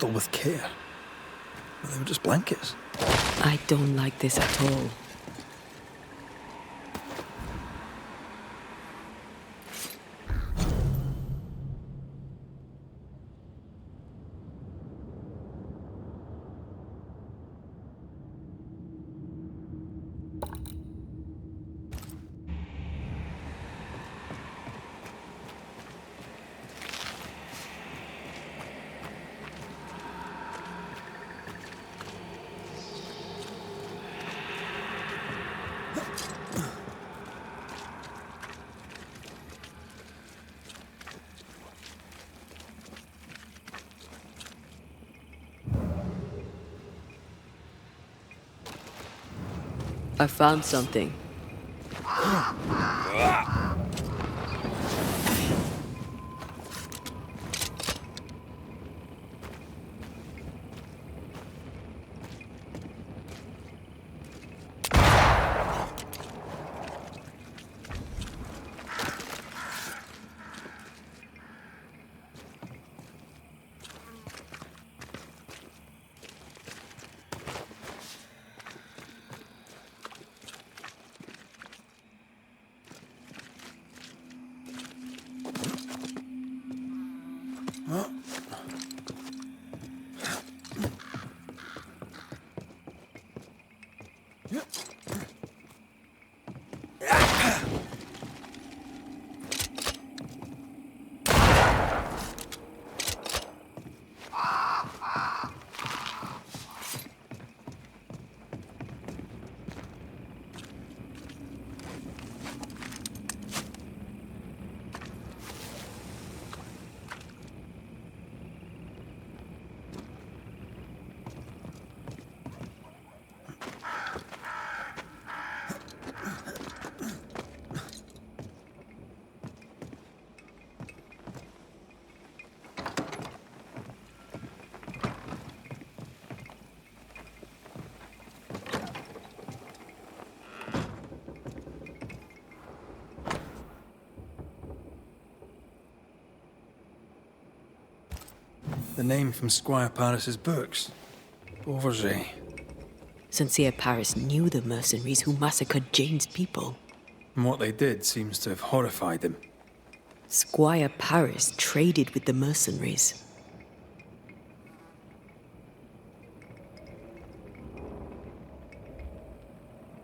handled with care. But they were just blankets. I don't like this at all. I found something. The name from Squire Paris's books. Beauverger. Sincere Paris knew the mercenaries who massacred Jane's people. And what they did seems to have horrified him. Squire Paris traded with the mercenaries.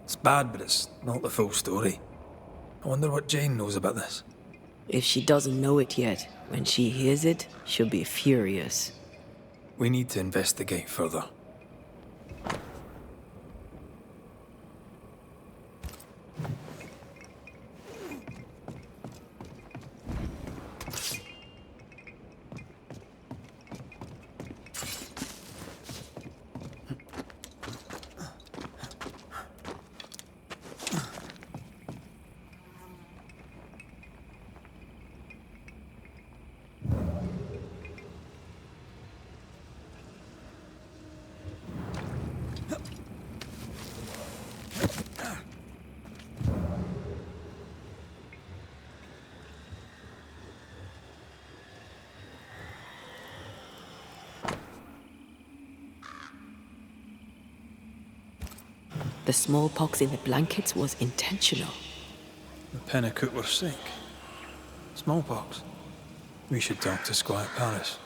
It's bad, but it's not the full story. I wonder what Jane knows about this. If she doesn't know it yet, when she hears it, she'll be furious. We need to investigate further. The smallpox in the blankets was intentional. The Pennicoot were sick. Smallpox. We should talk to Squire Paris.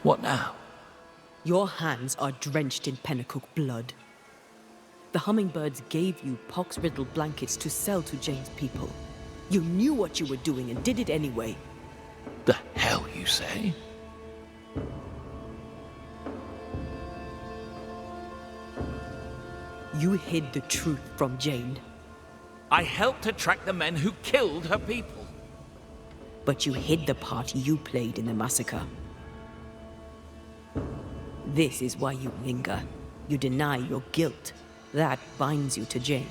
What now? Your hands are drenched in Pennacook blood. The hummingbirds gave you pox-riddled blankets to sell to Jane's people. You knew what you were doing and did it anyway. The hell you say? You hid the truth from Jane, I helped to track the men who killed her people. but you hid the part you played in the massacre. This is why you linger. You deny your guilt. That binds you to Jane.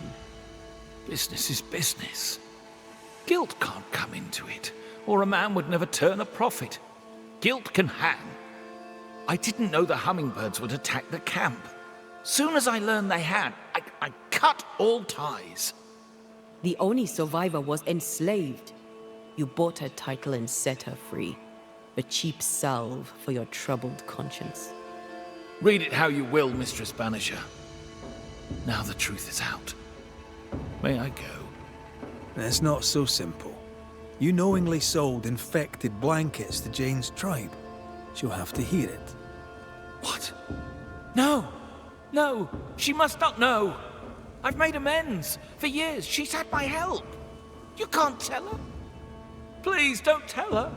Business is business. Guilt can't come into it, or a man would never turn a profit. Guilt can hang. I didn't know the hummingbirds would attack the camp. Soon as I learned they had, I cut all ties. The only survivor was enslaved. You bought her title and set her free. A cheap salve for your troubled conscience. Read it how you will, Mistress Banisher. Now the truth is out. May I go? It's not so simple. You knowingly sold infected blankets to Jane's tribe. She'll have to hear it. What? No! No! She must not know! I've made amends. For years, she's had my help. You can't tell her. Please, don't tell her.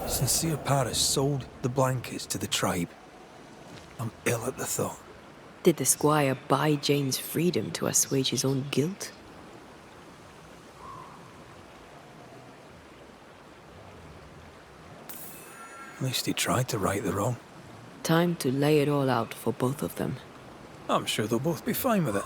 Sincere Paris sold the blankets to the tribe. I'm ill at the thought. Did the squire buy Jane's freedom to assuage his own guilt? At least he tried to right the wrong. Time to lay it all out for both of them. I'm sure they'll both be fine with it.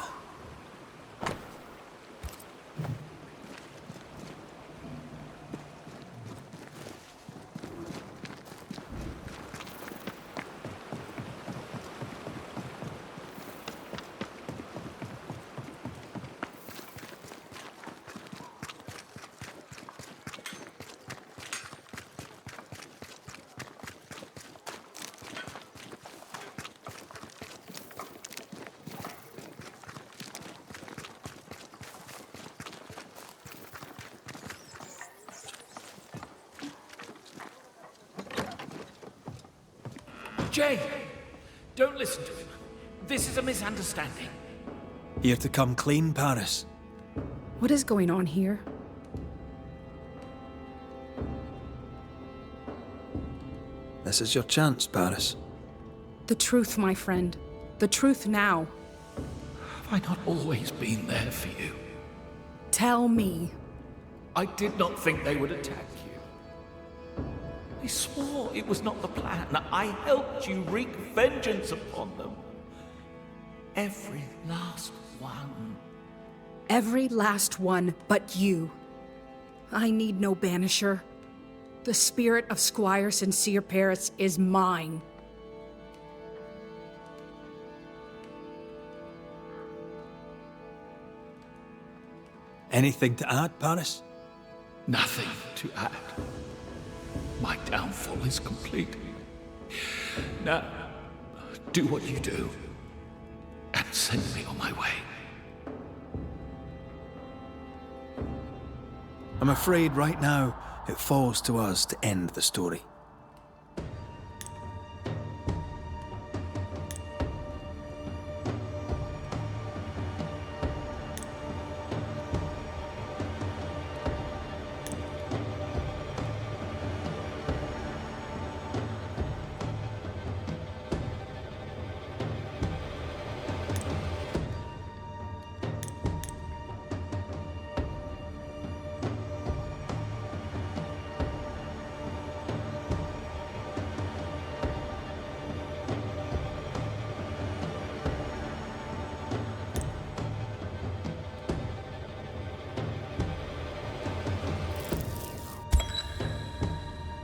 Jay! Don't listen to him. This is a misunderstanding. Here to come clean, Paris. What is going on here? This is your chance, Paris. The truth, my friend. The truth now. Have I not always been there for you? Tell me. I did not think they would attack you. I swore it was not the plan. I helped you wreak vengeance upon them. Every last one. Every last one but you. I need no banisher. The spirit of Squire Sincere Paris is mine. Anything to add, Paris? Nothing to add. My downfall is complete. Now, do what you do, and send me on my way. I'm afraid right now it falls to us to end the story.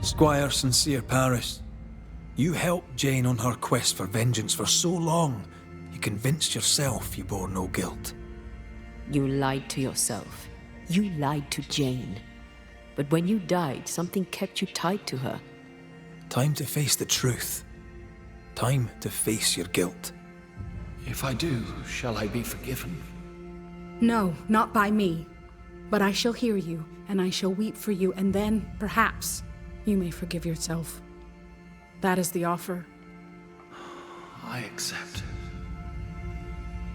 Squire Sincere Paris, you helped Jane on her quest for vengeance for so long, you convinced yourself you bore no guilt. You lied to yourself. You lied to Jane. But when you died, something kept you tied to her. Time to face the truth. Time to face your guilt. If I do, shall I be forgiven? No, not by me. But I shall hear you, and I shall weep for you, and then, perhaps, you may forgive yourself. That is the offer. I accept.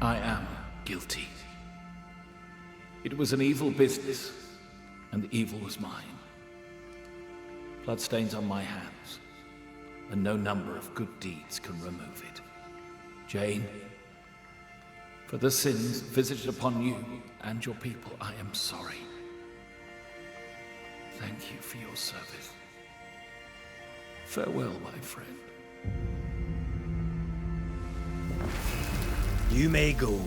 I am guilty. It was an evil business, and the evil was mine. Bloodstains on my hands, and no number of good deeds can remove it. Jane, for the sins visited upon you and your people, I am sorry. Thank you for your service. Farewell, my friend. You may go.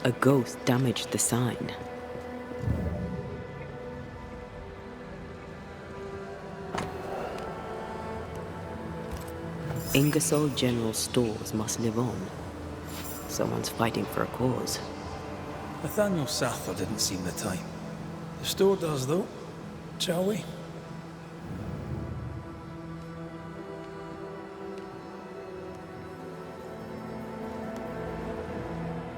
A ghost damaged the sign. Ingersoll General Stores must live on. Someone's fighting for a cause. Nathaniel Sather didn't seem the type. The store does, though. Shall we?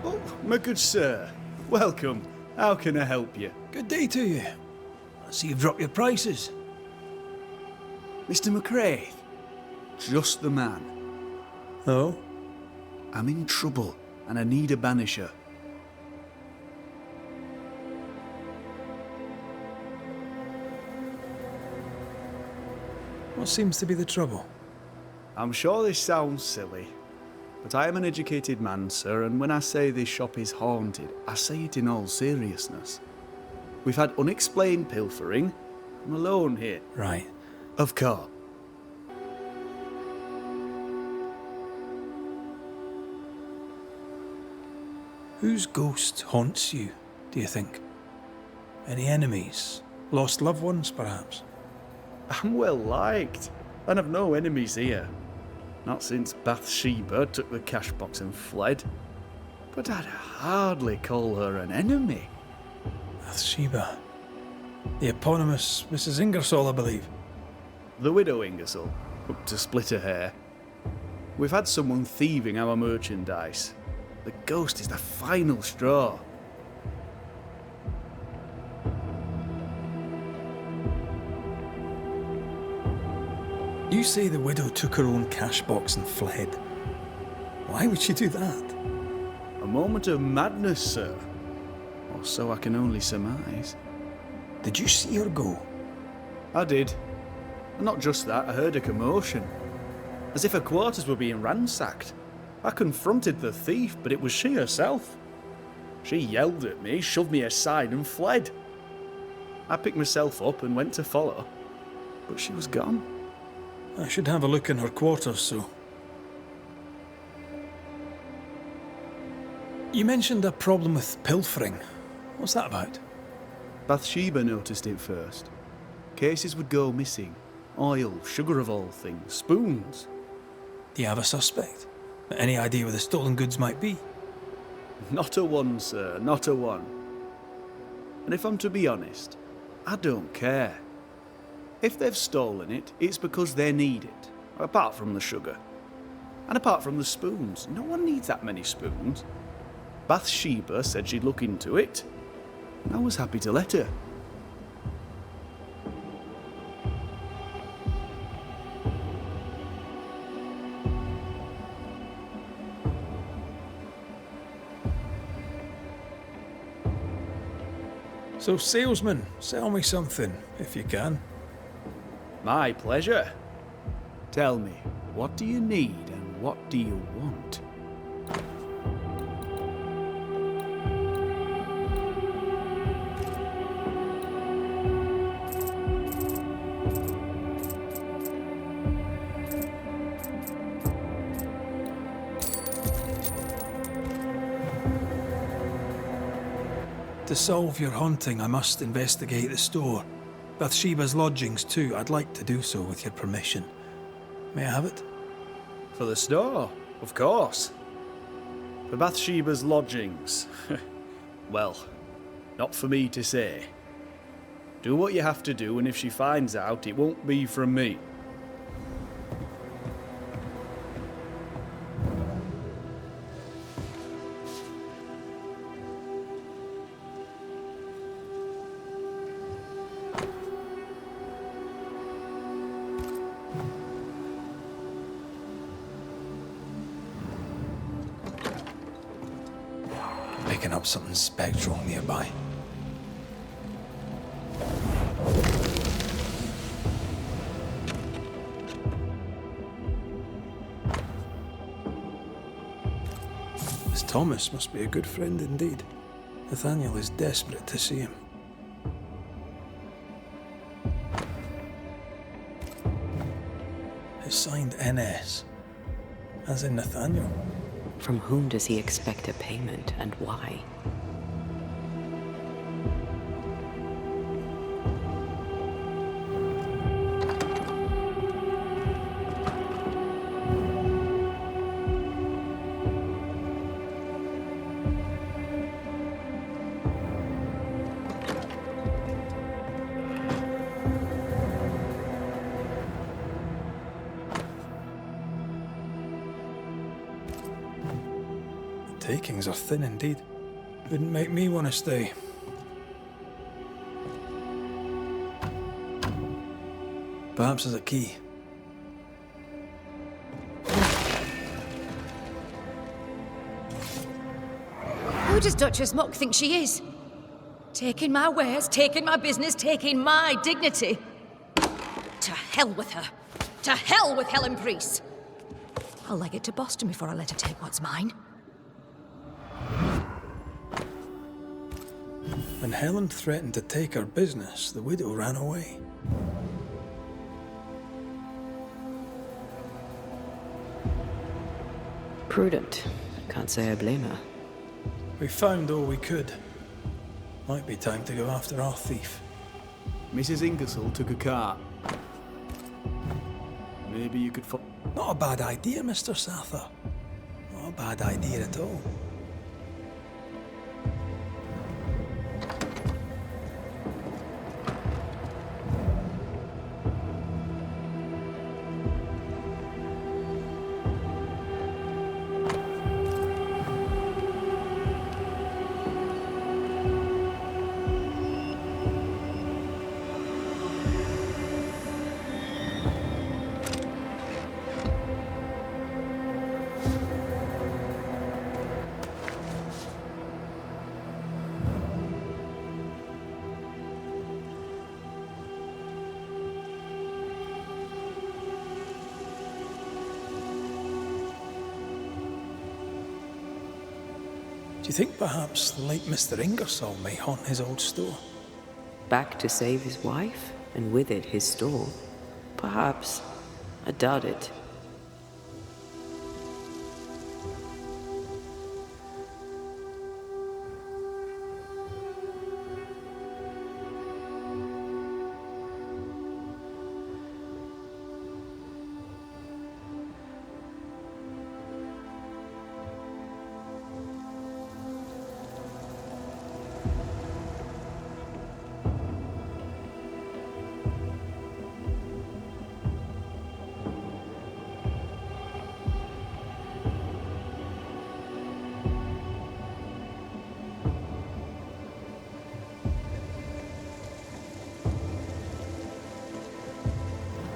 Oh, my good sir. Welcome. How can I help you? Good day to you. I see you've dropped your prices. Mr. McCraith? Just the man. Oh? I'm in trouble, and I need a banisher. What seems to be the trouble? I'm sure this sounds silly, but I am an educated man, sir, and when I say this shop is haunted, I say it in all seriousness. We've had unexplained pilfering. I'm alone here. Right. Of course. Whose ghost haunts you, do you think? Any enemies? Lost loved ones, perhaps? I'm well liked, and I've no enemies here. Not since Bathsheba took the cash box and fled. But I'd hardly call her an enemy. Bathsheba. The eponymous Mrs. Ingersoll, I believe. The widow Ingersoll, up to split her hair. We've had someone thieving our merchandise. The ghost is the final straw. You say the widow took her own cash box and fled. Why would she do that? A moment of madness, sir. Or so I can only surmise. Did you see her go? I did. And not just that, I heard a commotion. As if her quarters were being ransacked. I confronted the thief, but it was she herself. She yelled at me, shoved me aside and fled. I picked myself up and went to follow, but she was gone. I should have a look in her quarters, so. You mentioned a problem with pilfering. What's that about? Bathsheba noticed it first. Cases would go missing. Oil, sugar of all things, spoons. Do you have a suspect? Any idea where the stolen goods might be? Not a one, sir, not a one. And if I'm to be honest, I don't care. If they've stolen it, it's because they need it, apart from the sugar. And apart from the spoons, no one needs that many spoons. Bathsheba said she'd look into it. I was happy to let her. So, salesman, sell me something, if you can. My pleasure. Tell me, what do you need and what do you want? To solve your haunting, I must investigate the store. Bathsheba's lodgings too. I'd like to do so with your permission. May I have it? For the store, of course. For Bathsheba's lodgings. Well, not for me to say. Do what you have to do, and if she finds out, it won't be from me. Picking up something spectral nearby. This Thomas must be a good friend indeed. Nathaniel is desperate to see him. It's signed NS, as in Nathaniel. From whom does he expect a payment, and why? Takings are thin indeed. Wouldn't make me want to stay. Perhaps there's a key. Who does Duchess Mock think she is? Taking my wares, taking my business, taking my dignity. To hell with her. To hell with Helen Priest. I'll leg it to Boston before I let her take what's mine. When Helen threatened to take her business, the widow ran away. Prudent. Can't say I blame her. We found all we could. Might be time to go after our thief. Mrs. Ingersoll took a cart. Maybe you could Not a bad idea, Mr. Sather. Not a bad idea at all. Do you think perhaps the late Mr. Ingersoll may haunt his old store? Back to save his wife, and with it his store? Perhaps. I doubt it.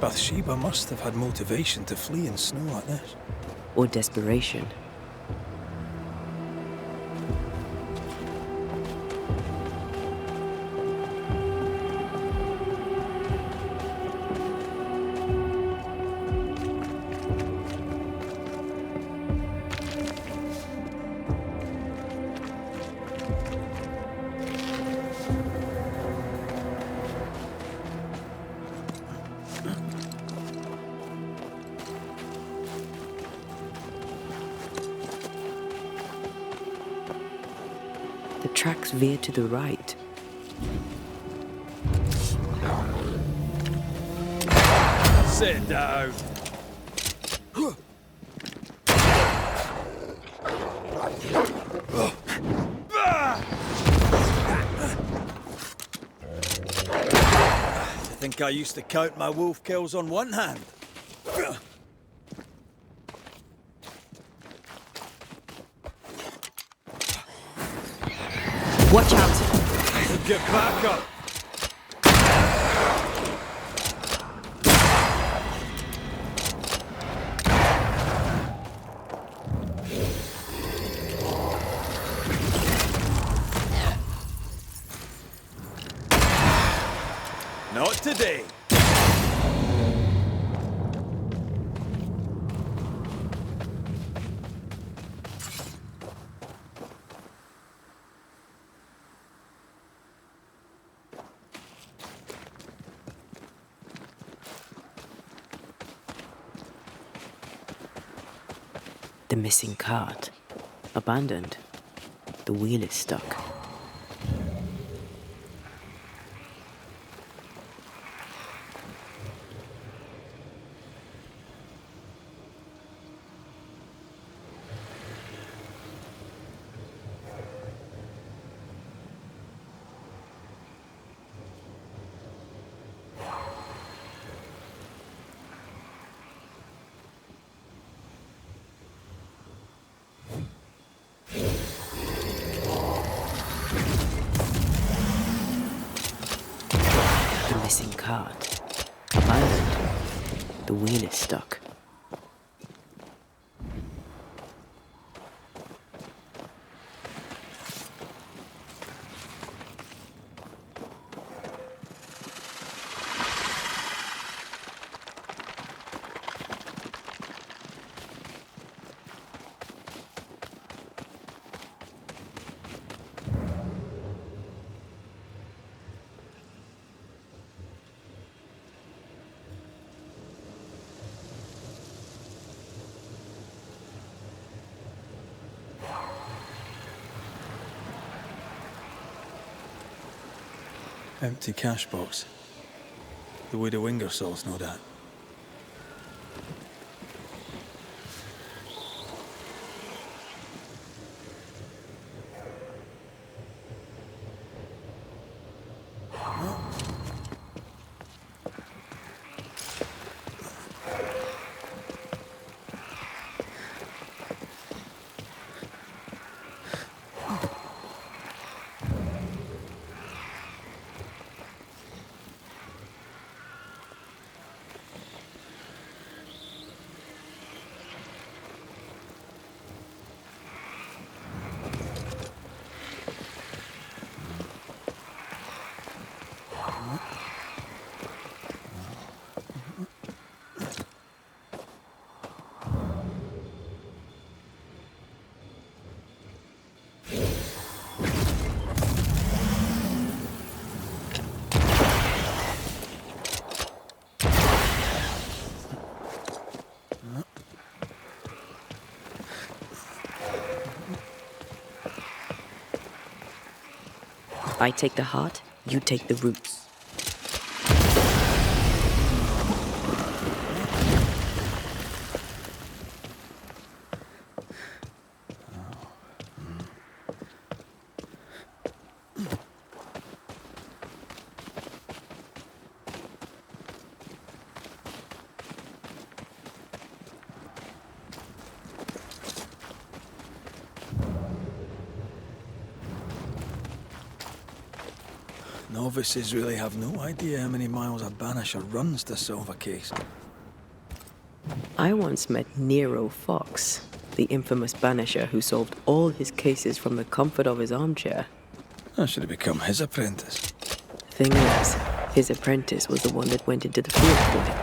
Bathsheba must have had motivation to flee in snow like this. Or desperation. The tracks veer to the right. Sit down. I think I used to count my wolf kills on one hand. Watch out! Get back up. Not today. The missing cart. Abandoned. The wheel is stuck. Missing cart. Abandoned. The wheel is stuck. Empty cash box. The widow Ingersoll's, no doubt. I take the heart, you take the roots. Novices really have no idea how many miles a Banisher runs to solve a case. I once met Nero Fox, the infamous Banisher who solved all his cases from the comfort of his armchair. I should have become his apprentice. Thing is, his apprentice was the one that went into the field for him.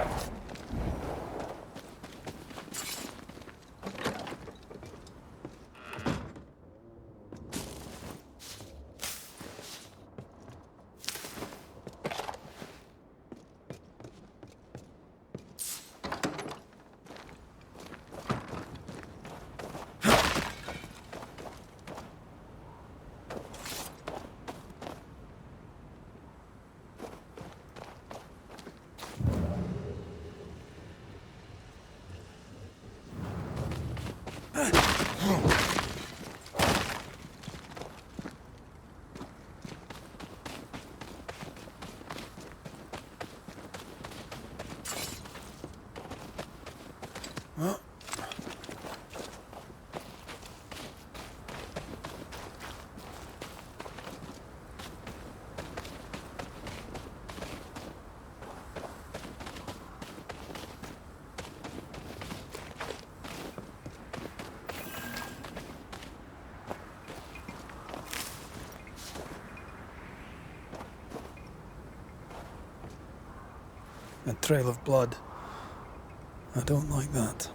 A trail of blood. I don't like that.